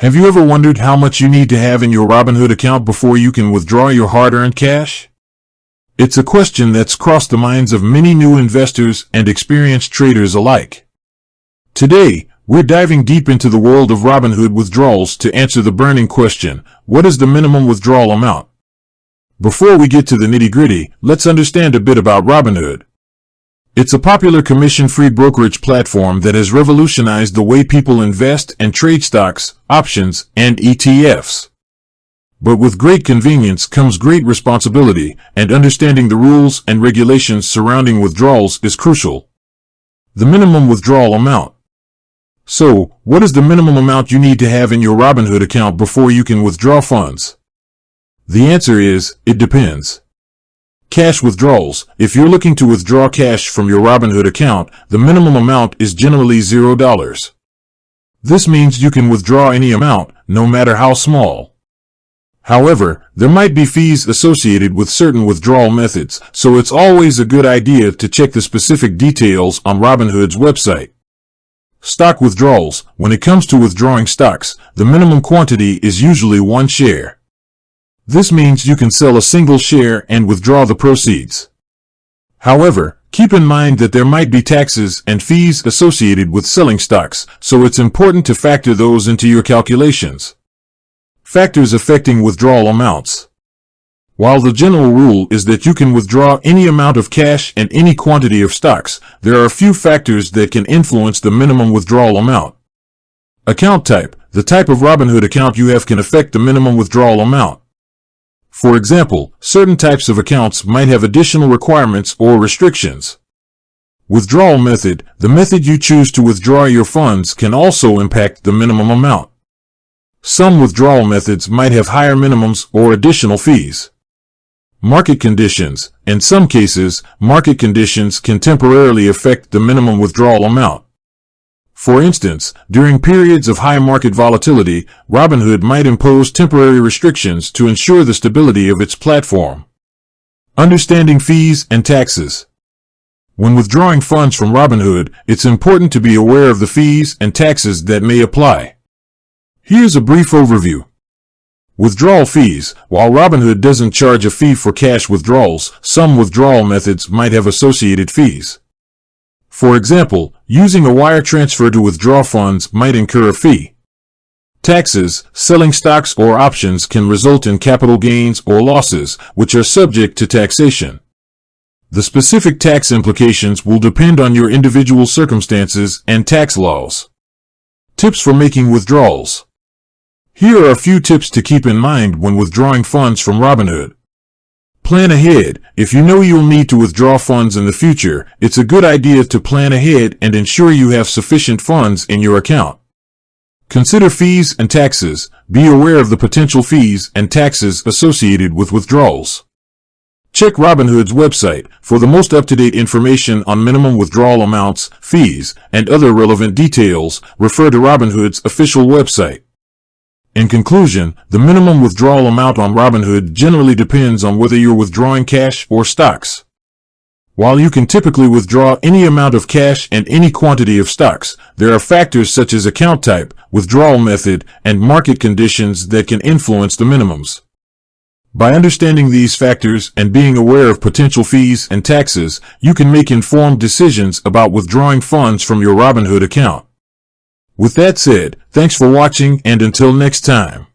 Have you ever wondered how much you need to have in your Robinhood account before you can withdraw your hard-earned cash? It's a question that's crossed the minds of many new investors and experienced traders alike. Today, we're diving deep into the world of Robinhood withdrawals to answer the burning question, what is the minimum withdrawal amount? Before we get to the nitty-gritty, let's understand a bit about Robinhood. It's a popular commission-free brokerage platform that has revolutionized the way people invest and trade stocks, options, and ETFs. But with great convenience comes great responsibility, and understanding the rules and regulations surrounding withdrawals is crucial. The minimum withdrawal amount. So, what is the minimum amount you need to have in your Robinhood account before you can withdraw funds? The answer is, it depends. Cash withdrawals. If you're looking to withdraw cash from your Robinhood account, the minimum amount is generally $0. This means you can withdraw any amount, no matter how small. However, there might be fees associated with certain withdrawal methods, so it's always a good idea to check the specific details on Robinhood's website. Stock withdrawals. When it comes to withdrawing stocks, the minimum quantity is usually 1 share. This means you can sell a single share and withdraw the proceeds. However, keep in mind that there might be taxes and fees associated with selling stocks, so it's important to factor those into your calculations. Factors affecting withdrawal amounts. While the general rule is that you can withdraw any amount of cash and any quantity of stocks, there are a few factors that can influence the minimum withdrawal amount. Account type. The type of Robinhood account you have can affect the minimum withdrawal amount. For example, certain types of accounts might have additional requirements or restrictions. Withdrawal method. The method you choose to withdraw your funds can also impact the minimum amount. Some withdrawal methods might have higher minimums or additional fees. Market conditions. In some cases, market conditions can temporarily affect the minimum withdrawal amount. For instance, during periods of high market volatility, Robinhood might impose temporary restrictions to ensure the stability of its platform. Understanding fees and taxes. When withdrawing funds from Robinhood, it's important to be aware of the fees and taxes that may apply. Here's a brief overview. Withdrawal fees. While Robinhood doesn't charge a fee for cash withdrawals, some withdrawal methods might have associated fees. For example, using a wire transfer to withdraw funds might incur a fee. Taxes. Selling stocks or options can result in capital gains or losses, which are subject to taxation. The specific tax implications will depend on your individual circumstances and tax laws. Tips for making withdrawals. Here are a few tips to keep in mind when withdrawing funds from Robinhood. Plan ahead. If you know you'll need to withdraw funds in the future, it's a good idea to plan ahead and ensure you have sufficient funds in your account. Consider fees and taxes. Be aware of the potential fees and taxes associated with withdrawals. Check Robinhood's website for the most up-to-date information on minimum withdrawal amounts, fees, and other relevant details. Refer to Robinhood's official website. In conclusion, the minimum withdrawal amount on Robinhood generally depends on whether you're withdrawing cash or stocks. While you can typically withdraw any amount of cash and any quantity of stocks, there are factors such as account type, withdrawal method, and market conditions that can influence the minimums. By understanding these factors and being aware of potential fees and taxes, you can make informed decisions about withdrawing funds from your Robinhood account. With that said, thanks for watching, and until next time.